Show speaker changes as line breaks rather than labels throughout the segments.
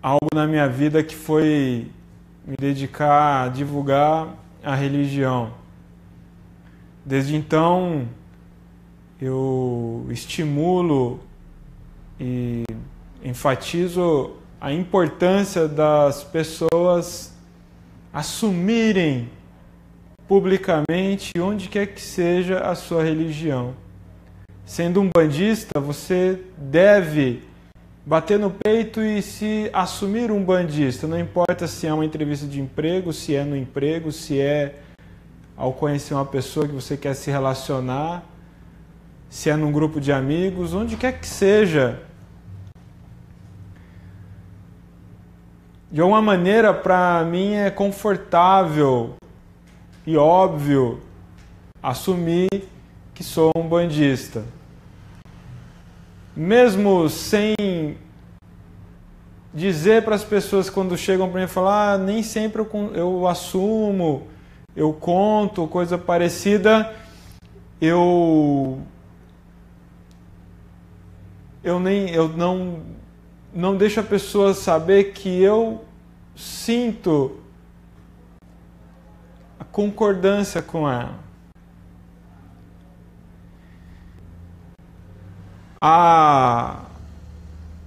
algo na minha vida que foi me dedicar a divulgar a religião. Desde então, eu estimulo e enfatizo a importância das pessoas assumirem publicamente, onde quer que seja, a sua religião. Sendo um bandista, você deve bater no peito e se assumir um bandista. Não importa se é uma entrevista de emprego, se é no emprego, se é ao conhecer uma pessoa que você quer se relacionar, se é num grupo de amigos, onde quer que seja. De alguma maneira, para mim é confortável e óbvio assumir que sou um bandista. Mesmo sem dizer para as pessoas quando chegam para mim e falar, nem sempre eu assumo, eu conto, coisa parecida, eu não deixo a pessoa saber que eu sinto a concordância com ela. Há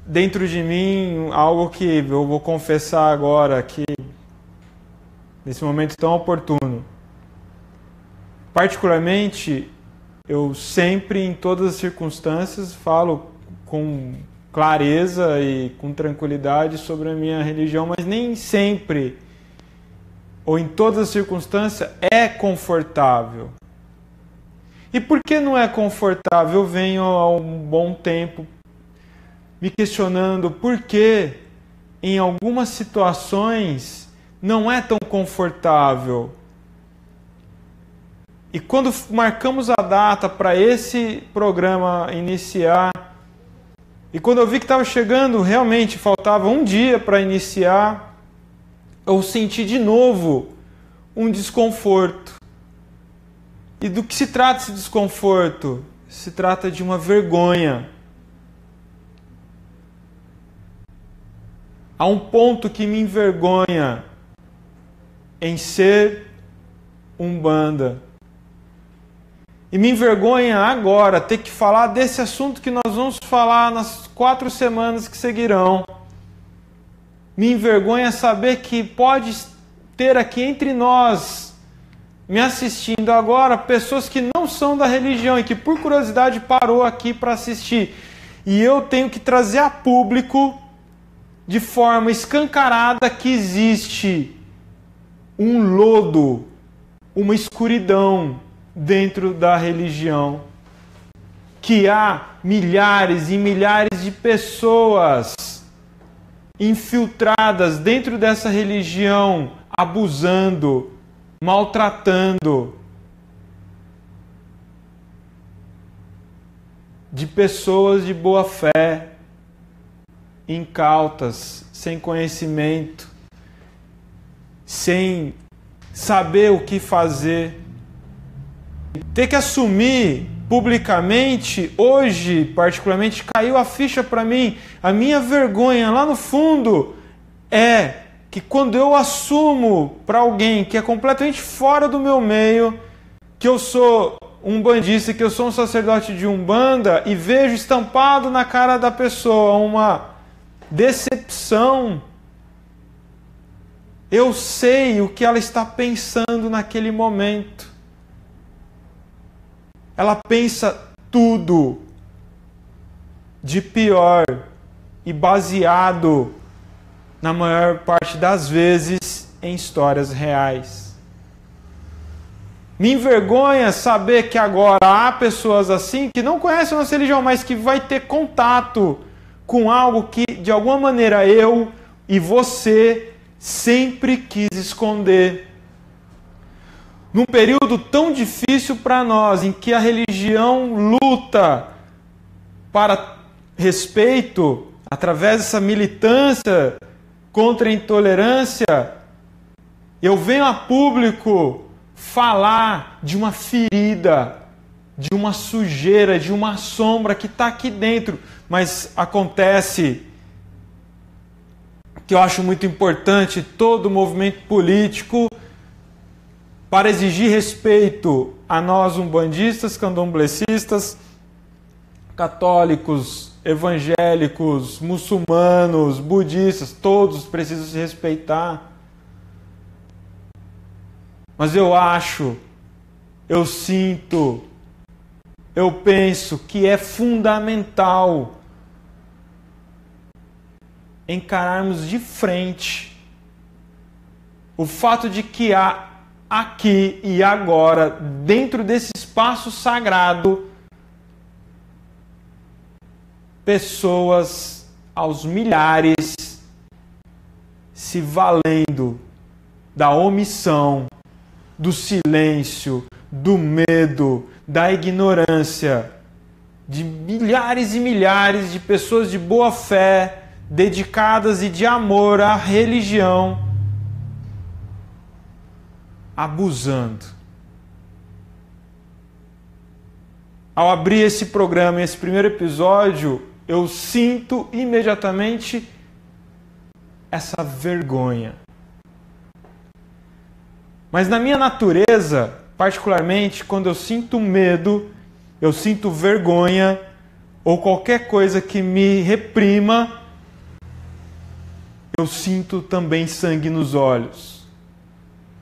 dentro de mim algo que eu vou confessar agora aqui, nesse momento tão oportuno. Particularmente, eu sempre, em todas as circunstâncias, falo com clareza e com tranquilidade sobre a minha religião, mas nem sempre, ou em todas as circunstâncias, é confortável. E por que não é confortável? Eu venho há um bom tempo me questionando por que em algumas situações não é tão confortável. E quando marcamos a data para esse programa iniciar, e quando eu vi que estava chegando, realmente faltava um dia para iniciar, eu senti de novo um desconforto. E do que se trata esse desconforto? Se trata de uma vergonha. Há um ponto que me envergonha em ser umbanda. E me envergonha agora ter que falar desse assunto que nós vamos falar nas 4 semanas que seguirão. Me envergonha saber que pode ter aqui entre nós, me assistindo agora, pessoas que não são da religião e que por curiosidade parou aqui para assistir. E eu tenho que trazer a público de forma escancarada que existe um lodo, uma escuridão dentro da religião. Que há milhares e milhares de pessoas infiltradas dentro dessa religião, abusando, maltratando de pessoas de boa fé, incautas, sem conhecimento, sem saber o que fazer. Ter que assumir publicamente, hoje particularmente, caiu a ficha para mim. A minha vergonha lá no fundo é que quando eu assumo para alguém que é completamente fora do meu meio, que eu sou um bandista, que eu sou um sacerdote de umbanda, e vejo estampado na cara da pessoa uma decepção, eu sei o que ela está pensando naquele momento. Ela pensa tudo de pior e baseado, na maior parte das vezes, em histórias reais. Me envergonha saber que agora há pessoas assim que não conhecem a nossa religião, mas que vai ter contato com algo que, de alguma maneira, eu e você sempre quis esconder. Num período tão difícil para nós, em que a religião luta para respeito, através dessa militância contra a intolerância, eu venho a público falar de uma ferida, de uma sujeira, de uma sombra que está aqui dentro. Mas acontece que eu acho muito importante, todo movimento político, para exigir respeito a nós umbandistas, candomblecistas, católicos, evangélicos, muçulmanos, budistas, todos precisam se respeitar. Mas eu acho, eu sinto, eu penso que é fundamental encararmos de frente o fato de que há aqui e agora, dentro desse espaço sagrado, pessoas aos milhares se valendo da omissão, do silêncio, do medo, da ignorância, de milhares e milhares de pessoas de boa fé, dedicadas e de amor à religião, abusando. Ao abrir esse programa, esse primeiro episódio, eu sinto imediatamente essa vergonha. Mas na minha natureza, particularmente, quando eu sinto medo, eu sinto vergonha ou qualquer coisa que me reprima, eu sinto também sangue nos olhos.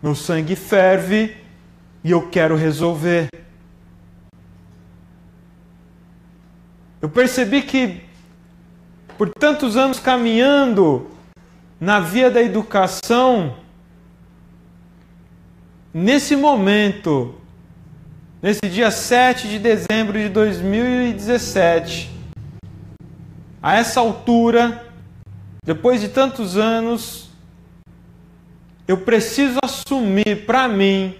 Meu sangue ferve e eu quero resolver. Eu percebi que, por tantos anos caminhando na via da educação, nesse momento, nesse dia 7 de dezembro de 2017, a essa altura, depois de tantos anos, eu preciso assumir para mim,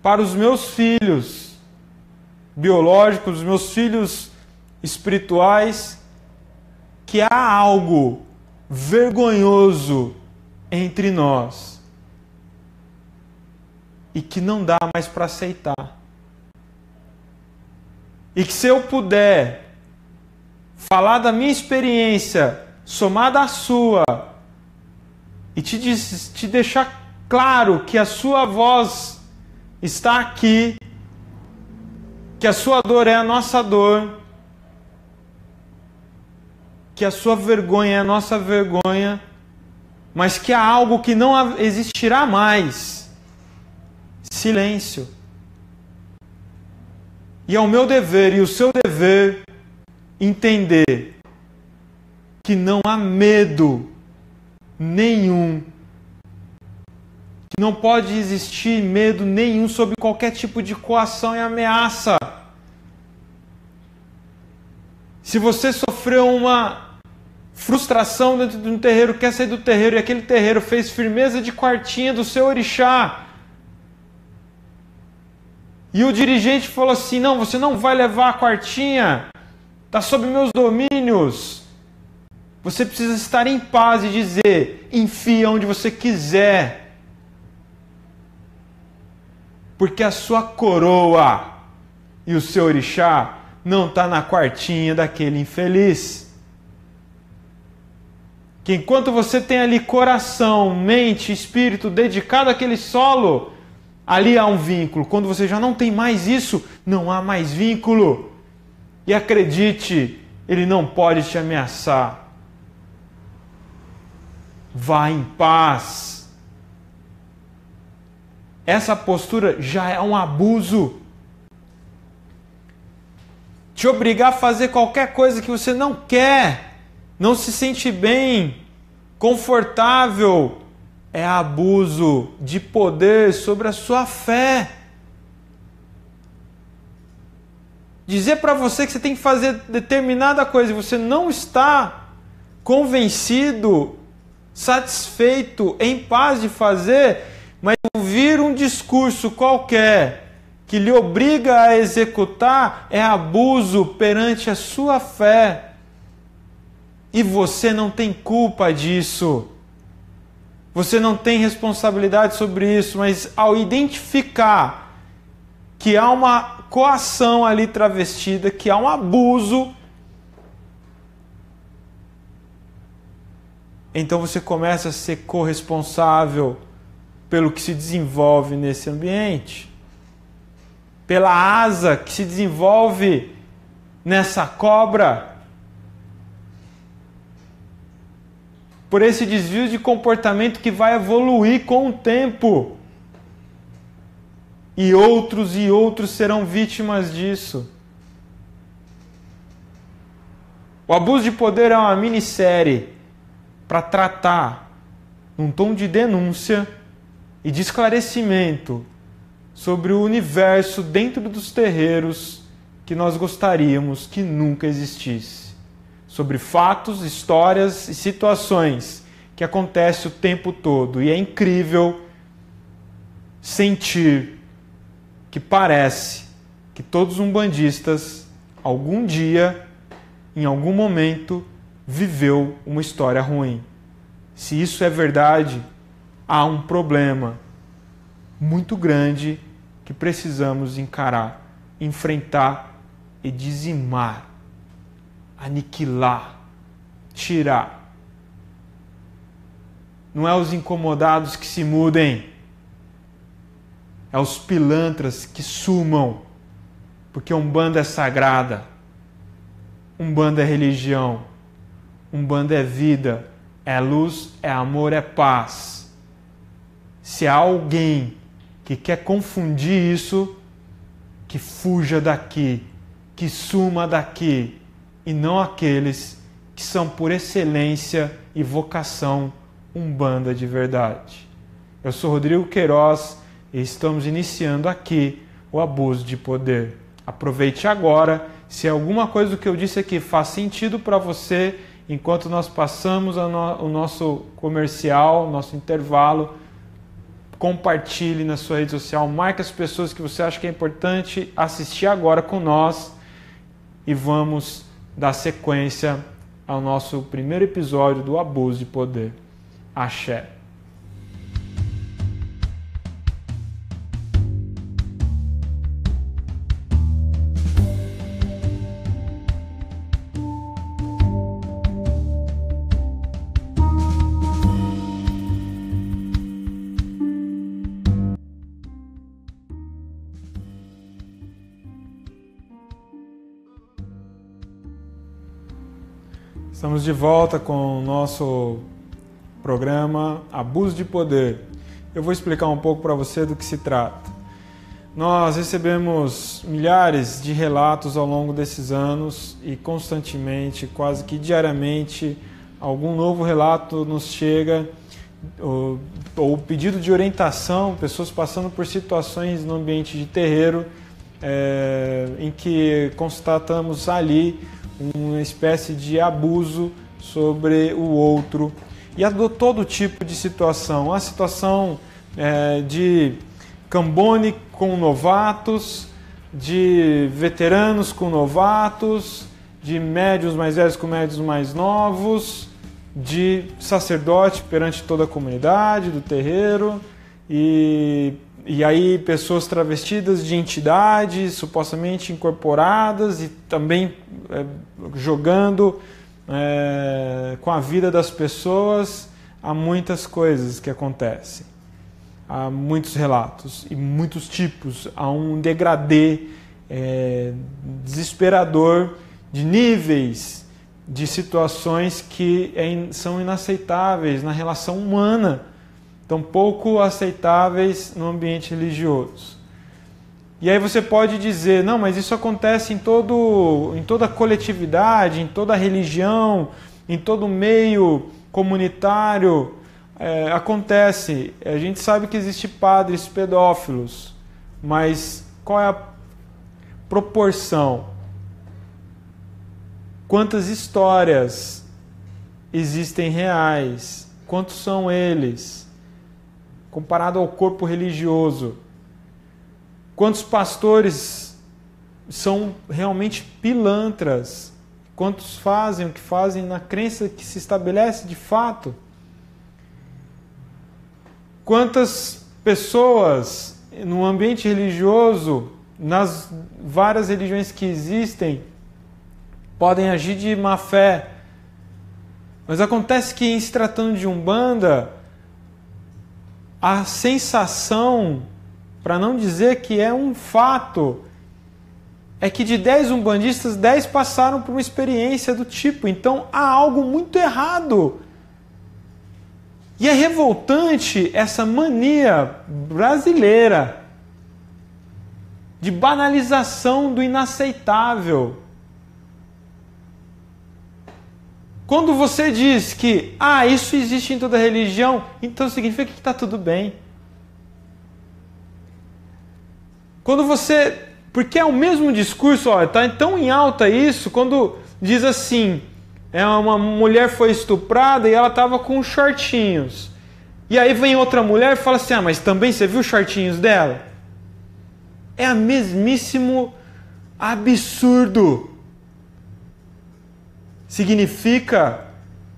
para os meus filhos biológicos, os meus filhos espirituais, que há algo vergonhoso entre nós e que não dá mais para aceitar. E que se eu puder falar da minha experiência somada à sua e te deixar claro que a sua voz está aqui, que a sua dor é a nossa dor, que a sua vergonha é a nossa vergonha, mas que há algo que não existirá mais. Silêncio. E é o meu dever e o seu dever entender que não há medo nenhum, que não pode existir medo nenhum sobre qualquer tipo de coação e ameaça. Se você sofreu uma frustração dentro de um terreiro, quer sair do terreiro, e aquele terreiro fez firmeza de quartinha do seu orixá, e o dirigente falou assim: não, você não vai levar a quartinha, está sob meus domínios. Você precisa estar em paz e dizer: enfia onde você quiser, porque a sua coroa e o seu orixá não está na quartinha daquele infeliz. Que enquanto você tem ali coração, mente, espírito dedicado àquele solo, ali há um vínculo. Quando você já não tem mais isso, não há mais vínculo. E acredite, ele não pode te ameaçar. Vá em paz. Essa postura já é um abuso. Te obrigar a fazer qualquer coisa que você não quer, não se sente bem, confortável, é abuso de poder sobre a sua fé. Dizer para você que você tem que fazer determinada coisa e você não está convencido, satisfeito, em paz de fazer, mas ouvir um discurso qualquer que lhe obriga a executar, é abuso perante a sua fé. E você não tem culpa disso. Você não tem responsabilidade sobre isso, mas ao identificar que há uma coação ali travestida, que há um abuso, então você começa a ser corresponsável pelo que se desenvolve nesse ambiente, pela asa que se desenvolve nessa cobra, por esse desvio de comportamento que vai evoluir com o tempo. E outros serão vítimas disso. O abuso de poder é uma minissérie para tratar, num tom de denúncia e de esclarecimento, sobre o universo dentro dos terreiros que nós gostaríamos que nunca existisse. Sobre fatos, histórias e situações que acontecem o tempo todo. E é incrível sentir que parece que todos os umbandistas, algum dia, em algum momento, viveu uma história ruim. Se isso é verdade, há um problema muito grande que precisamos encarar, enfrentar e dizimar, aniquilar, tirar. Não é os incomodados que se mudem, é os pilantras que sumam, porque Umbanda é sagrada, Umbanda é religião, Umbanda é vida, é luz, é amor, é paz. Se há alguém que quer confundir isso, que fuja daqui, que suma daqui, e não aqueles que são por excelência e vocação Umbanda de verdade. Eu sou Rodrigo Queiroz e estamos iniciando aqui o abuso de poder. Aproveite agora, se alguma coisa do que eu disse aqui faz sentido para você, enquanto nós passamos o nosso comercial, nosso intervalo, compartilhe na sua rede social, marque as pessoas que você acha que é importante assistir agora com nós e vamos dar sequência ao nosso primeiro episódio do Abuso de Poder. Axé. Estamos de volta com o nosso programa Abuso de Poder. Eu vou explicar um pouco para você do que se trata. Nós recebemos milhares de relatos ao longo desses anos e constantemente, quase que diariamente, algum novo relato nos chega, ou pedido de orientação, pessoas passando por situações no ambiente de terreiro, em que constatamos ali uma espécie de abuso sobre o outro. E há todo tipo de situação. Há situação de cambone com novatos, de veteranos com novatos, de médios mais velhos com médios mais novos, de sacerdote perante toda a comunidade do terreiro, e aí pessoas travestidas de entidades supostamente incorporadas e também jogando com a vida das pessoas. Há muitas coisas que acontecem, há muitos relatos e muitos tipos, há um degradê desesperador de níveis de situações que são inaceitáveis na relação humana, tão pouco aceitáveis no ambiente religioso. E aí você pode dizer, não, mas isso acontece em toda coletividade, em toda religião, em todo meio comunitário. Acontece. A gente sabe que existem padres pedófilos, mas qual é a proporção? Quantas histórias existem reais? Quantos são eles? Comparado ao corpo religioso. Quantos pastores são realmente pilantras? Quantos fazem o que fazem na crença que se estabelece de fato? Quantas pessoas no ambiente religioso, nas várias religiões que existem, podem agir de má fé, Mas acontece que, em se tratando de Umbanda, a sensação, para não dizer que é um fato, é que de 10 umbandistas, 10 passaram por uma experiência do tipo. Então há algo muito errado. E é revoltante essa mania brasileira de banalização do inaceitável. Quando você diz que isso existe em toda religião, então significa que está tudo bem. Quando você... Porque é o mesmo discurso, está tão em alta isso, quando diz assim, uma mulher foi estuprada e ela estava com shortinhos. E aí vem outra mulher e fala assim, mas também você viu os shortinhos dela? É a mesmíssimo absurdo. Significa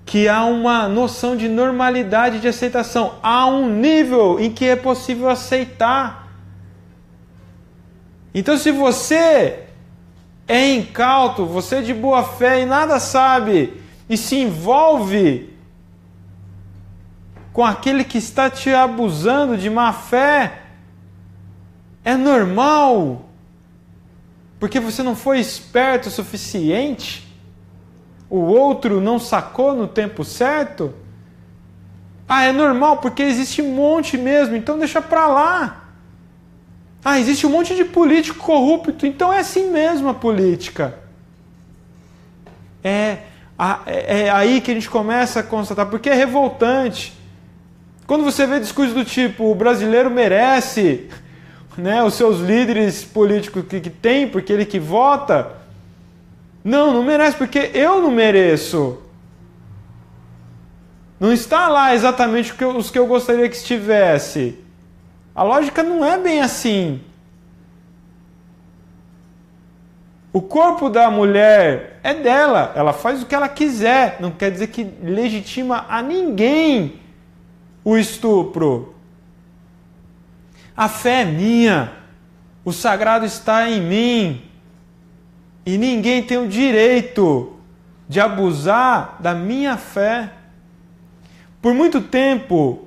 que há uma noção de normalidade, de aceitação. Há um nível em que é possível aceitar. Então, se você é incauto, você é de boa fé e nada sabe, e se envolve com aquele que está te abusando de má fé, é normal, porque você não foi esperto o suficiente, o outro não sacou no tempo certo. É normal, porque existe um monte mesmo, então deixa pra lá. Existe um monte de político corrupto, então é assim mesmo a política. É aí que a gente começa a constatar, porque é revoltante. Quando você vê discursos do tipo, o brasileiro merece, os seus líderes políticos que tem, porque ele que vota. Não merece, porque eu não mereço. Não está lá exatamente os que eu gostaria que estivesse. A lógica não é bem assim. O corpo da mulher é dela, ela faz o que ela quiser, não quer dizer que legitima a ninguém o estupro. A fé é minha, o sagrado está em mim, e ninguém tem o direito de abusar da minha fé. Por muito tempo,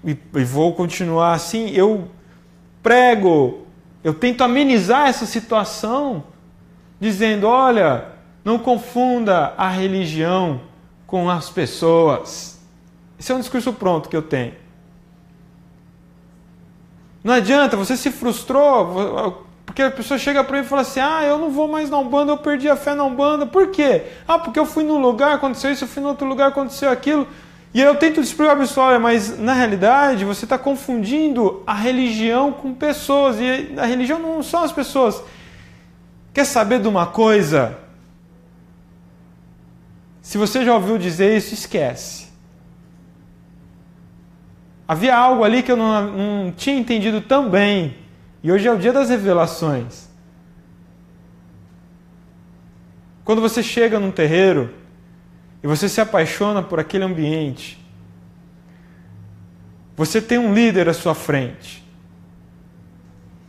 e vou continuar assim, eu prego, eu tento amenizar essa situação, dizendo, olha, não confunda a religião com as pessoas. Esse é um discurso pronto que eu tenho. Não adianta, você se frustrou, porque a pessoa chega para mim e fala assim, eu não vou mais na Umbanda, eu perdi a fé na Umbanda. Por quê? Porque eu fui num lugar, aconteceu isso, eu fui em outro lugar, aconteceu aquilo. E eu tento explicar a pessoa, mas na realidade você está confundindo a religião com pessoas. E a religião não são as pessoas. Quer saber de uma coisa? Se você já ouviu dizer isso, esquece. Havia algo ali que eu não tinha entendido tão bem. E hoje é o dia das revelações. Quando você chega num terreiro e você se apaixona por aquele ambiente, você tem um líder à sua frente.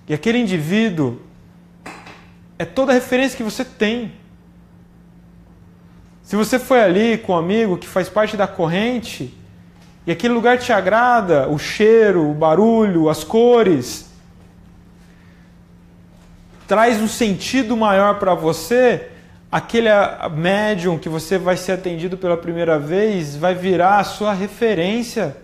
E aquele indivíduo é toda a referência que você tem. Se você foi ali com um amigo que faz parte da corrente, e aquele lugar te agrada, o cheiro, o barulho, as cores, traz um sentido maior para você, aquele médium que você vai ser atendido pela primeira vez vai virar a sua referência.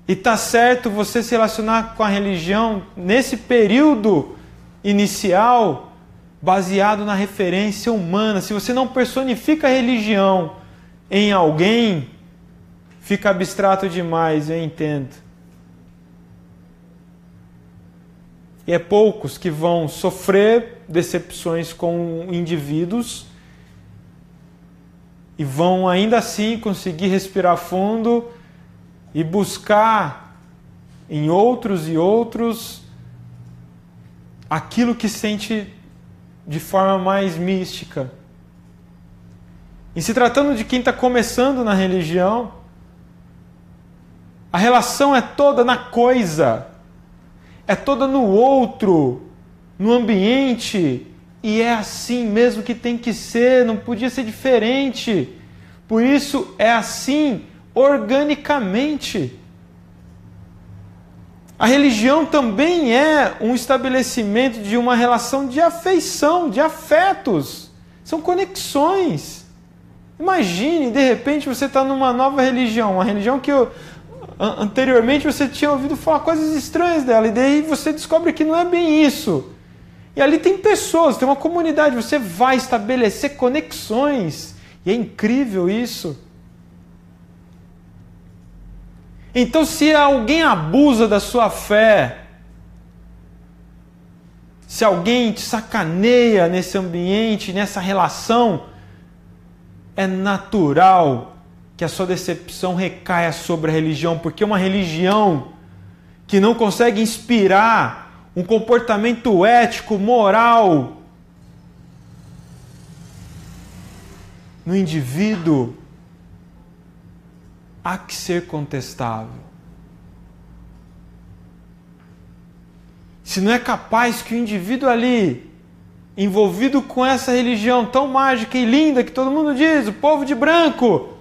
E tá certo você se relacionar com a religião nesse período inicial baseado na referência humana. Se você não personifica a religião em alguém, fica abstrato demais, eu entendo. E é poucos que vão sofrer decepções com indivíduos e vão ainda assim conseguir respirar fundo e buscar em outros e outros aquilo que sente de forma mais mística. E se tratando de quem está começando na religião, a relação é toda na coisa, é toda no outro, no ambiente E é assim mesmo que tem que ser, não podia ser diferente. Por isso é assim organicamente. A religião também é um estabelecimento de uma relação de afeição, de afetos. São conexões. Imagine, de repente, você está numa nova religião, uma religião que anteriormente você tinha ouvido falar coisas estranhas dela, e daí você descobre que não é bem isso. E ali tem pessoas, tem uma comunidade, você vai estabelecer conexões. E é incrível isso. Então, se alguém abusa da sua fé, se alguém te sacaneia nesse ambiente, nessa relação, é natural que a sua decepção recaia sobre a religião, porque uma religião que não consegue inspirar um comportamento ético, moral no indivíduo, há que ser contestável. Se não é capaz que o indivíduo ali, envolvido com essa religião tão mágica e linda que todo mundo diz, o povo de branco,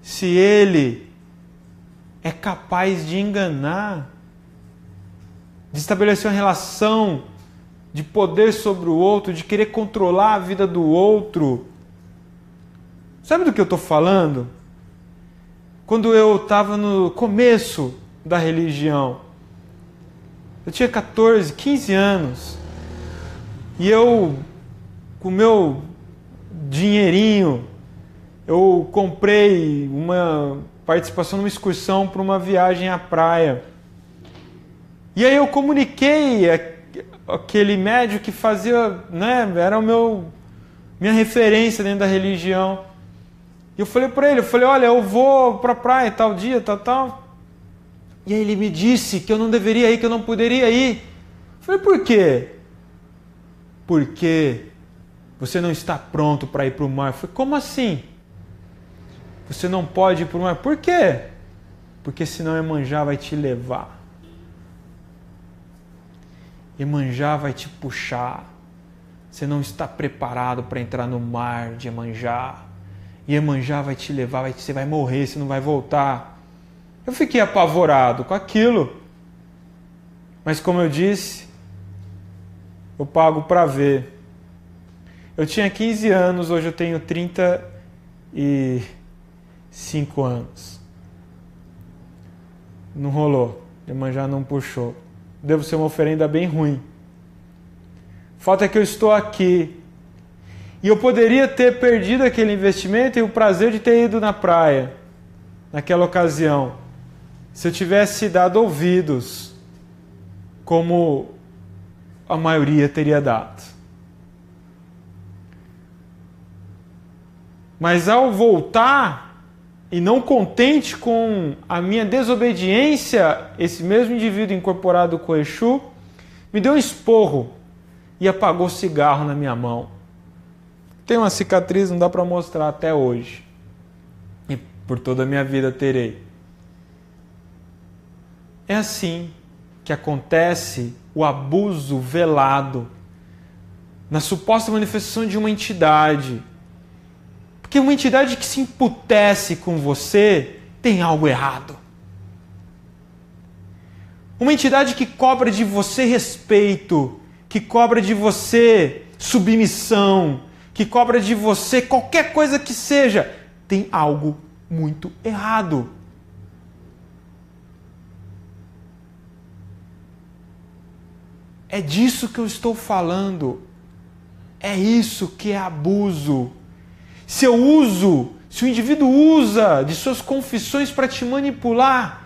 se ele é capaz de enganar, de estabelecer uma relação de poder sobre o outro, de querer controlar a vida do outro. Sabe do que eu estou falando? Quando eu estava no começo da religião, eu tinha 14, 15 anos, e eu, com o meu dinheirinho, eu comprei uma participação numa excursão para uma viagem à praia. E aí eu comuniquei aquele médico que fazia, né, era minha referência dentro da religião. E eu falei para ele, olha, eu vou para a praia tal dia, tal. E aí ele me disse que eu não deveria ir, que eu não poderia ir. Eu falei, por quê? Porque você não está pronto para ir para o mar. Eu falei, como assim? Você não pode ir para o mar. Por quê? Porque senão Iemanjá vai te levar. Iemanjá vai te puxar. Você não está preparado para entrar no mar de Iemanjá. Iemanjá vai te levar, você vai morrer, você não vai voltar. Eu fiquei apavorado com aquilo. Mas como eu disse, eu pago para ver. Eu tinha 15 anos, hoje eu tenho 35 anos. Não rolou. Iemanjá não puxou. Devo ser uma oferenda bem ruim. O fato é que eu estou aqui. E eu poderia ter perdido aquele investimento e o prazer de ter ido na praia, naquela ocasião, se eu tivesse dado ouvidos, como a maioria teria dado. Mas ao voltar, e não contente com a minha desobediência, esse mesmo indivíduo incorporado com o Exu, me deu um esporro e apagou o cigarro na minha mão. Tem uma cicatriz, não dá para mostrar até hoje. E por toda a minha vida terei. É assim que acontece o abuso velado na suposta manifestação de uma entidade. Porque uma entidade que se emputece com você tem algo errado. Uma entidade que cobra de você respeito, que cobra de você submissão, que cobra de você qualquer coisa que seja, tem algo muito errado. É disso que eu estou falando. É isso que é abuso. Se o indivíduo usa de suas confissões para te manipular,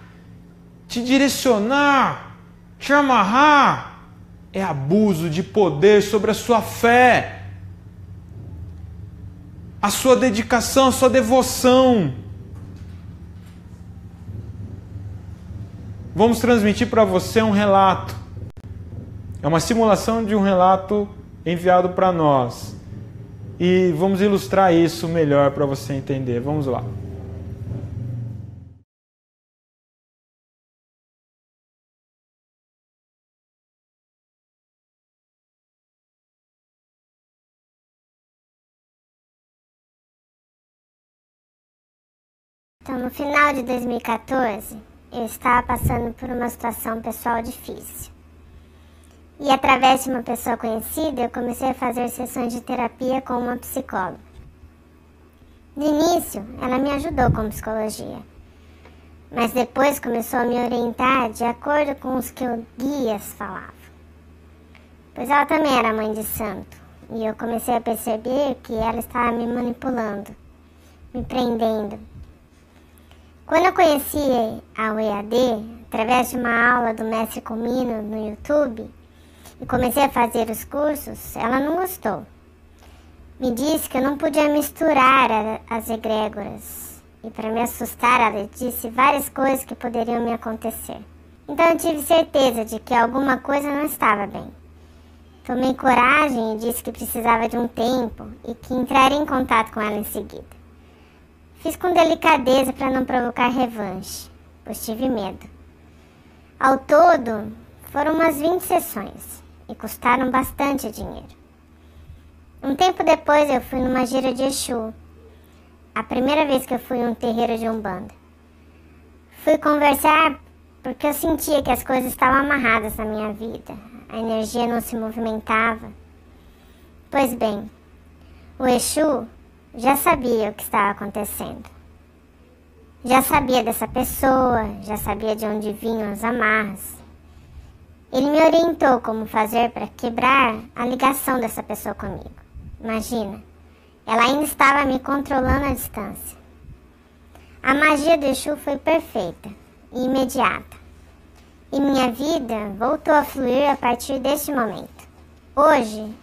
te direcionar, te amarrar, é abuso de poder sobre a sua fé, a sua dedicação, a sua devoção. Vamos transmitir para você um relato. É uma simulação de um relato enviado para nós. E vamos ilustrar isso melhor para você entender. Vamos lá.
Então, no final de 2014, eu estava passando por uma situação pessoal difícil. E através de uma pessoa conhecida, eu comecei a fazer sessões de terapia com uma psicóloga. No início, ela me ajudou com psicologia, mas depois começou a me orientar de acordo com os que os guias falavam. Pois ela também era mãe de santo, e eu comecei a perceber que ela estava me manipulando, me prendendo. Quando eu conheci a EAD, através de uma aula do Mestre Comino no YouTube, e comecei a fazer os cursos, ela não gostou. Me disse que eu não podia misturar as egrégoras. E para me assustar, ela disse várias coisas que poderiam me acontecer. Então eu tive certeza de que alguma coisa não estava bem. Tomei coragem e disse que precisava de um tempo e que entraria em contato com ela em seguida. Fiz com delicadeza para não provocar revanche, pois tive medo. Ao todo, foram umas 20 sessões e custaram bastante dinheiro. Um tempo depois eu fui numa gira de Exu, a primeira vez que eu fui em um terreiro de Umbanda. Fui conversar porque eu sentia que as coisas estavam amarradas na minha vida, a energia não se movimentava. Pois bem, o Exu já sabia o que estava acontecendo. Já sabia dessa pessoa, já sabia de onde vinham as amarras. Ele me orientou como fazer para quebrar a ligação dessa pessoa comigo. Imagina, ela ainda estava me controlando à distância. A magia do Exu foi perfeita e imediata. E minha vida voltou a fluir a partir deste momento. Hoje,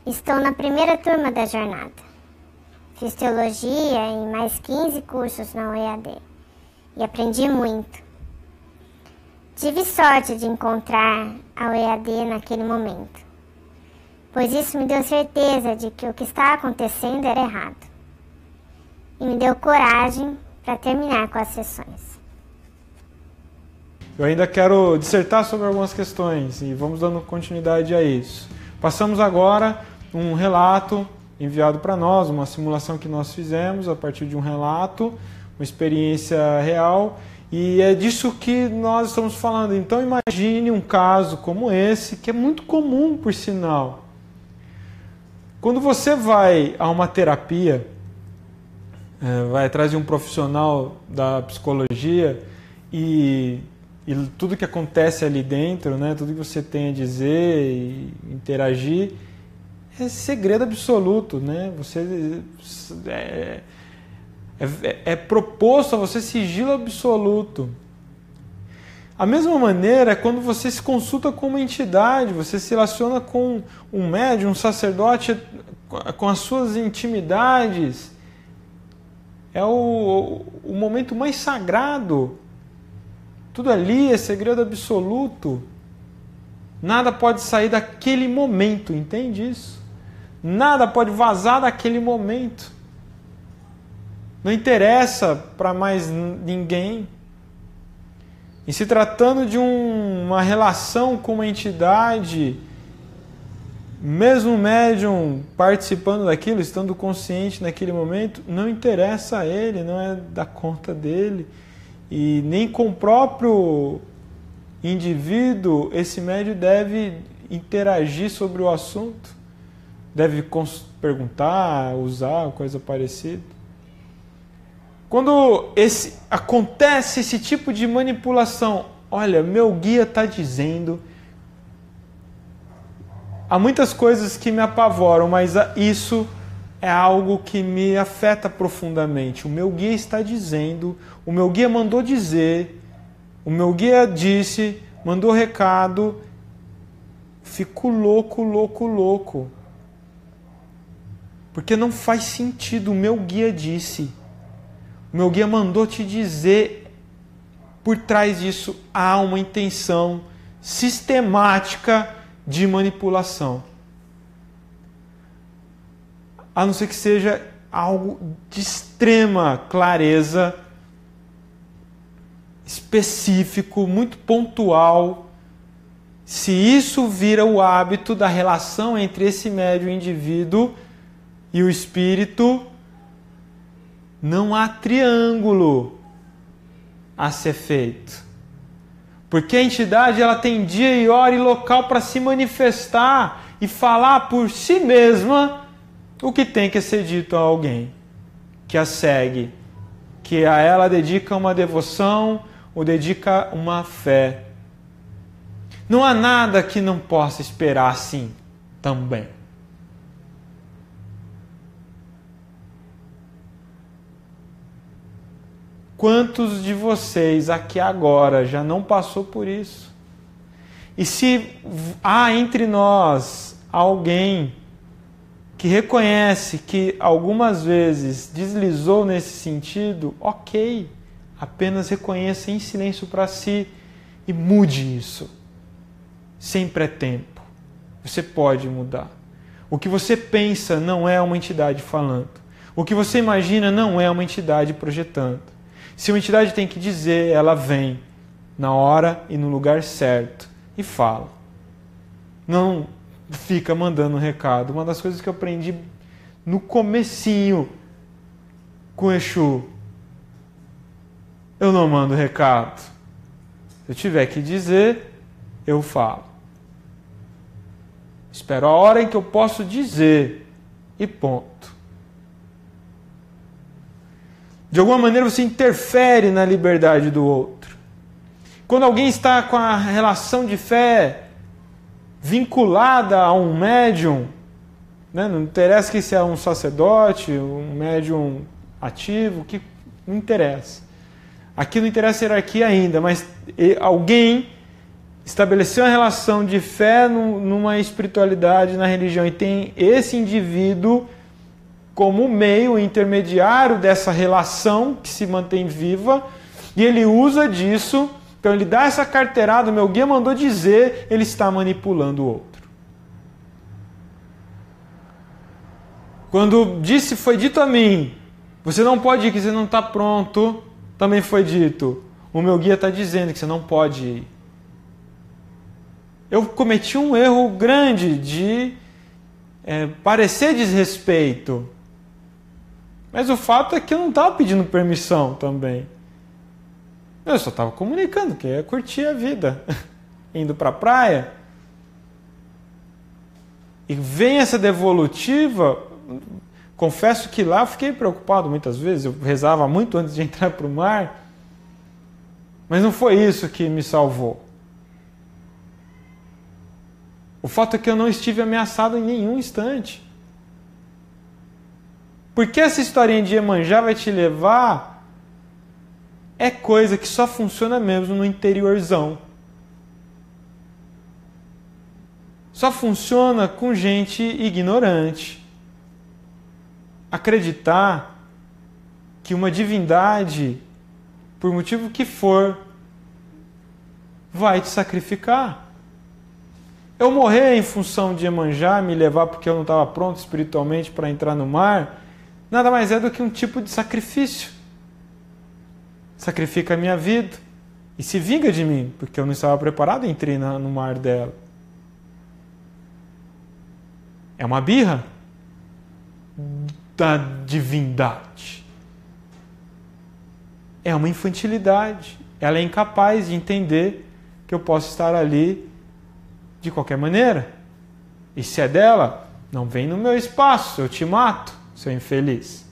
estou na primeira turma da jornada. Fiz teologia e mais 15 cursos na EAD e aprendi muito. Tive sorte de encontrar a EAD naquele momento, pois isso me deu certeza de que o que estava acontecendo era errado e me deu coragem para terminar com as sessões.
Eu ainda quero dissertar sobre algumas questões e vamos dando continuidade a isso. Passamos agora um relato enviado para nós, uma simulação que nós fizemos a partir de um relato, uma experiência real, e é disso que nós estamos falando. Então imagine um caso como esse, que é muito comum, por sinal. Quando você vai a uma terapia, vai atrás de um profissional da psicologia e tudo que acontece ali dentro, né, tudo que você tem a dizer e interagir, é segredo absoluto, né? Você é proposto a você sigilo absoluto. A mesma maneira é quando você se consulta com uma entidade, você se relaciona com um médium, um sacerdote, com as suas intimidades. É o momento mais sagrado. Tudo ali é segredo absoluto. Nada pode sair daquele momento, entende isso? Nada pode vazar daquele momento. Não interessa para mais ninguém. E se tratando de uma relação com uma entidade, mesmo o médium participando daquilo, estando consciente naquele momento, não interessa a ele, não é da conta dele. E nem com o próprio indivíduo esse médium deve interagir sobre o assunto. Deve perguntar, usar, coisa parecida. Quando acontece esse tipo de manipulação, olha, meu guia está dizendo, há muitas coisas que me apavoram, mas isso é algo que me afeta profundamente. O meu guia está dizendo, o meu guia mandou dizer, o meu guia disse, mandou recado, fico louco. Porque não faz sentido, o meu guia disse. O meu guia mandou te dizer, por trás disso há uma intenção sistemática de manipulação. A não ser que seja algo de extrema clareza, específico, muito pontual. Se isso vira o hábito da relação entre esse médium e o indivíduo e o espírito, não há triângulo a ser feito. Porque a entidade ela tem dia e hora e local para se manifestar e falar por si mesma o que tem que ser dito a alguém que a segue, que a ela dedica uma devoção ou dedica uma fé. Não há nada que não possa esperar assim também. Quantos de vocês aqui agora já não passou por isso? E se há entre nós alguém que reconhece que algumas vezes deslizou nesse sentido, ok, apenas reconheça em silêncio para si e mude isso. Sempre é tempo. Você pode mudar. O que você pensa não é uma entidade falando. O que você imagina não é uma entidade projetando. Se uma entidade tem que dizer, ela vem na hora e no lugar certo e fala. Não fica mandando recado. Uma das coisas que eu aprendi no comecinho com Exu, eu não mando recado. Se eu tiver que dizer, eu falo. Espero a hora em que eu posso dizer e ponto. De alguma maneira você interfere na liberdade do outro. Quando alguém está com a relação de fé vinculada a um médium, né? Não interessa que se é um sacerdote, um médium ativo, que não interessa. Aqui não interessa a hierarquia ainda, mas alguém estabeleceu uma relação de fé numa espiritualidade, na religião, e tem esse indivíduo como meio intermediário dessa relação que se mantém viva, e ele usa disso, então ele dá essa carteirada, meu guia mandou dizer, ele está manipulando o outro. Quando foi dito a mim, você não pode ir, que você não está pronto, também foi dito, o meu guia está dizendo que você não pode ir. Eu cometi um erro grande de parecer desrespeito. Mas o fato é que eu não estava pedindo permissão também. Eu só estava comunicando que ia curtir a vida, indo para a praia. E vem essa devolutiva, confesso que lá eu fiquei preocupado muitas vezes, eu rezava muito antes de entrar para o mar, mas não foi isso que me salvou. O fato é que eu não estive ameaçado em nenhum instante. Porque essa historinha de Iemanjá vai te levar é coisa que só funciona mesmo no interiorzão. Só funciona com gente ignorante. Acreditar que uma divindade, por motivo que for, vai te sacrificar. Eu morrer em função de Iemanjá me levar porque eu não estava pronto espiritualmente para entrar no mar, nada mais é do que um tipo de sacrifício. Sacrifica a minha vida e se vinga de mim, porque eu não estava preparado e entrei no mar dela. É uma birra da divindade. É uma infantilidade. Ela é incapaz de entender que eu posso estar ali de qualquer maneira. E se é dela, não vem no meu espaço, eu te mato, seu infeliz.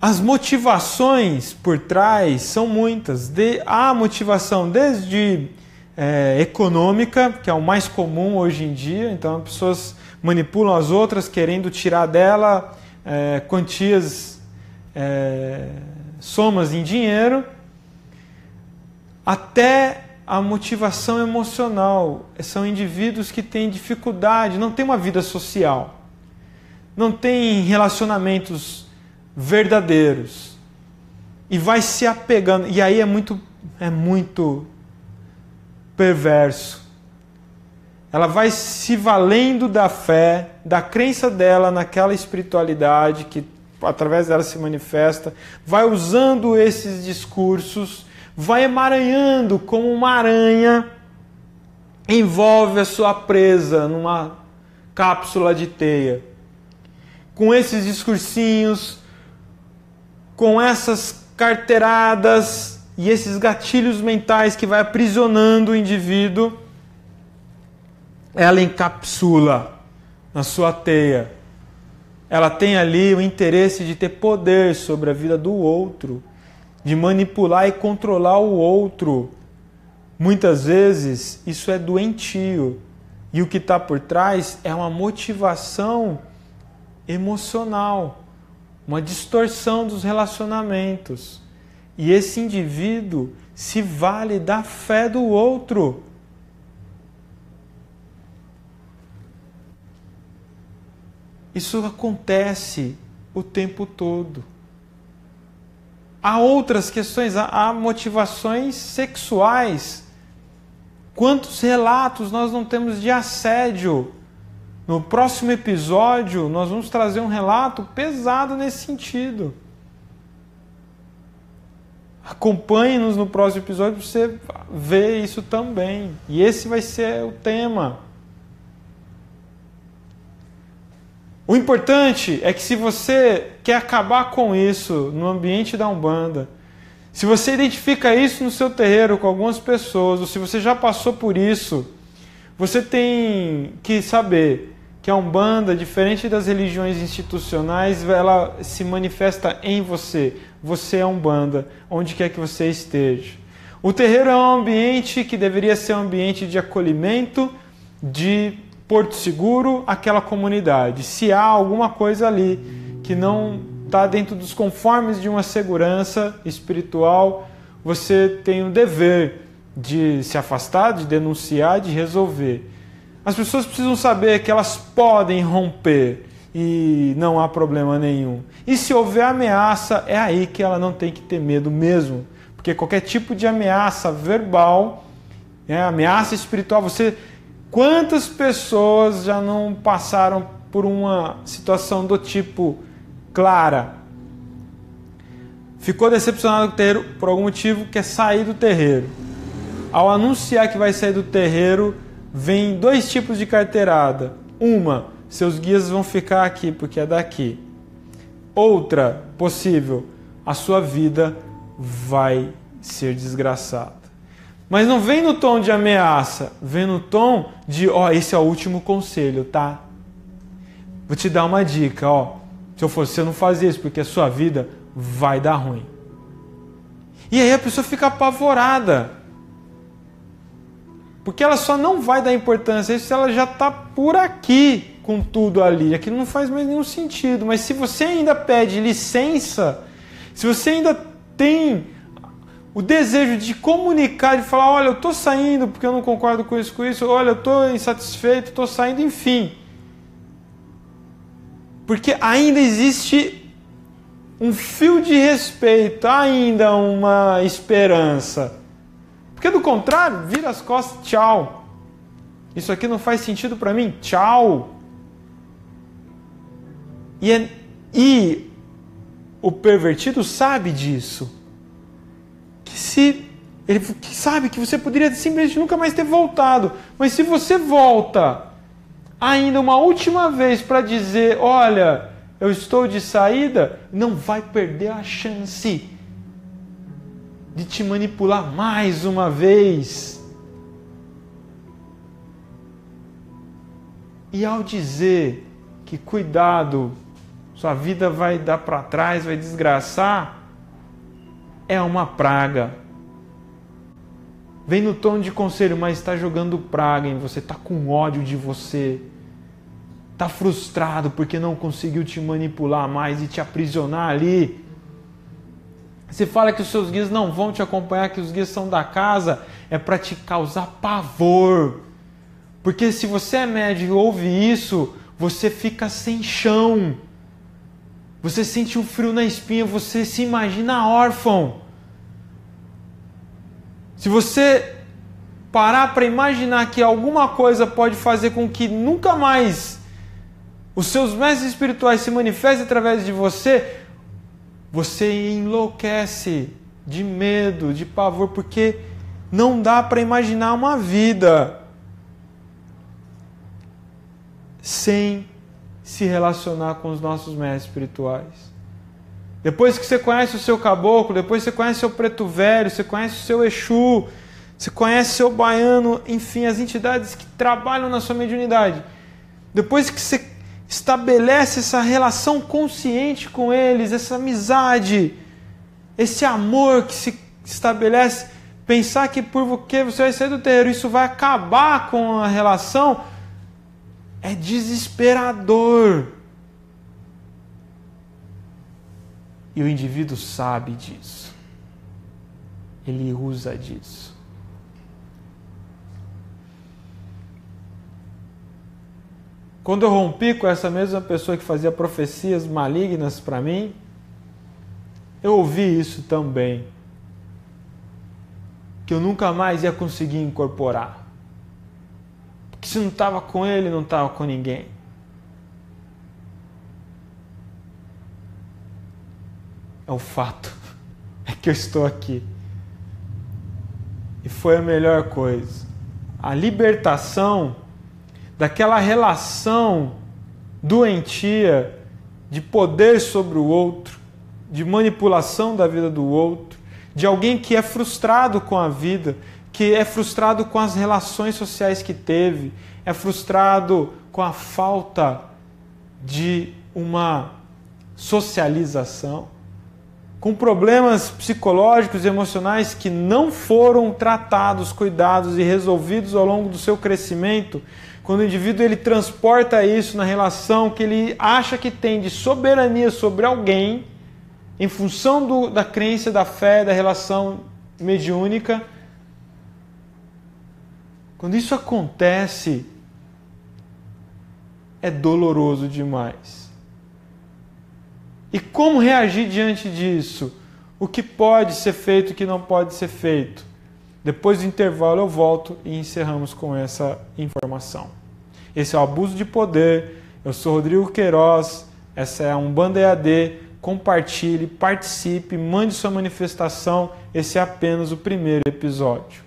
As motivações por trás são muitas. Há motivação desde econômica, que é o mais comum hoje em dia, então as pessoas manipulam as outras querendo tirar dela quantias, somas em dinheiro, até a motivação emocional. São indivíduos que têm dificuldade, não têm uma vida social, não têm relacionamentos verdadeiros, e vai se apegando, e aí é muito perverso. Ela vai se valendo da fé, da crença dela naquela espiritualidade que através dela se manifesta, vai usando esses discursos, vai emaranhando como uma aranha, envolve a sua presa numa cápsula de teia. Com esses discursinhos, com essas carteiradas e esses gatilhos mentais que vai aprisionando o indivíduo, ela encapsula na sua teia. Ela tem ali o interesse de ter poder sobre a vida do outro, de manipular e controlar o outro. Muitas vezes isso é doentio. E o que está por trás é uma motivação emocional, uma distorção dos relacionamentos. E esse indivíduo se vale da fé do outro. Isso acontece o tempo todo. Há outras questões, há motivações sexuais. Quantos relatos nós não temos de assédio? No próximo episódio, nós vamos trazer um relato pesado nesse sentido. Acompanhe-nos no próximo episódio para você ver isso também. E esse vai ser o tema. O importante é que se você quer acabar com isso no ambiente da Umbanda, se você identifica isso no seu terreiro com algumas pessoas, ou se você já passou por isso, você tem que saber que a Umbanda, diferente das religiões institucionais, ela se manifesta em você. Você é Umbanda, onde quer que você esteja. O terreiro é um ambiente que deveria ser um ambiente de acolhimento, de porto seguro àquela comunidade. Se há alguma coisa ali que não está dentro dos conformes de uma segurança espiritual, você tem o dever de se afastar, de denunciar, de resolver. As pessoas precisam saber que elas podem romper e não há problema nenhum. E se houver ameaça, é aí que ela não tem que ter medo mesmo. Porque qualquer tipo de ameaça verbal, ameaça espiritual, quantas pessoas já não passaram por uma situação do tipo Clara? Ficou decepcionado com o terreiro por algum motivo, quer sair do terreiro. Ao anunciar que vai sair do terreiro, vem dois tipos de carteirada. Uma, seus guias vão ficar aqui porque é daqui. Outra, possível, a sua vida vai ser desgraçada. Mas não vem no tom de ameaça, vem no tom de, esse é o último conselho, tá? Vou te dar uma dica, se eu fosse, você não fazia isso, porque a sua vida vai dar ruim. E aí a pessoa fica apavorada. Porque ela só não vai dar importância a isso se ela já está por aqui com tudo ali. Aquilo não faz mais nenhum sentido. Mas se você ainda pede licença, se você ainda tem o desejo de comunicar, de falar, olha, eu estou saindo porque eu não concordo com isso, olha, eu estou insatisfeito, estou saindo, enfim. Porque ainda existe um fio de respeito, ainda uma esperança. Porque do contrário, vira as costas, tchau. Isso aqui não faz sentido para mim, tchau. E o pervertido sabe disso. Ele sabe que você poderia simplesmente nunca mais ter voltado. Mas se você volta ainda uma última vez para dizer, olha, eu estou de saída, não vai perder a chance de te manipular mais uma vez. E ao dizer que cuidado, sua vida vai dar para trás, vai desgraçar, é uma praga. Vem no tom de conselho, mas está jogando praga em você, está com ódio de você, está frustrado porque não conseguiu te manipular mais e te aprisionar ali. Você fala que os seus guias não vão te acompanhar, que os guias são da casa, é para te causar pavor. Porque se você é médium e ouve isso, você fica sem chão. Você sente um frio na espinha, você se imagina órfão. Se você parar para imaginar que alguma coisa pode fazer com que nunca mais os seus mestres espirituais se manifestem através de você, você enlouquece de medo, de pavor, porque não dá para imaginar uma vida sem se relacionar com os nossos mestres espirituais. Depois que você conhece o seu caboclo, depois que você conhece o seu preto velho, você conhece o seu Exu, você conhece o seu baiano, enfim, as entidades que trabalham na sua mediunidade. Depois que você estabelece essa relação consciente com eles, essa amizade, esse amor que se estabelece, pensar que porque você vai sair do terreiro, isso vai acabar com a relação, é desesperador. E o indivíduo sabe disso. Ele usa disso. Quando eu rompi com essa mesma pessoa que fazia profecias malignas para mim, eu ouvi isso também. Que eu nunca mais ia conseguir incorporar. Porque se não estava com ele, não estava com ninguém. É o fato. É que eu estou aqui. E foi a melhor coisa. A libertação daquela relação doentia de poder sobre o outro, de manipulação da vida do outro, de alguém que é frustrado com a vida, que é frustrado com as relações sociais que teve, é frustrado com a falta de uma socialização, com problemas psicológicos e emocionais que não foram tratados, cuidados e resolvidos ao longo do seu crescimento. Quando o indivíduo ele transporta isso na relação que ele acha que tem de soberania sobre alguém, em função da crença, da fé, da relação mediúnica, quando isso acontece, é doloroso demais. E como reagir diante disso? O que pode ser feito e o que não pode ser feito? Depois do intervalo eu volto e encerramos com essa informação. Esse é o Abuso de Poder. Eu sou Rodrigo Queiroz. Essa é a Umbanda EAD. Compartilhe, participe, mande sua manifestação. Esse é apenas o primeiro episódio.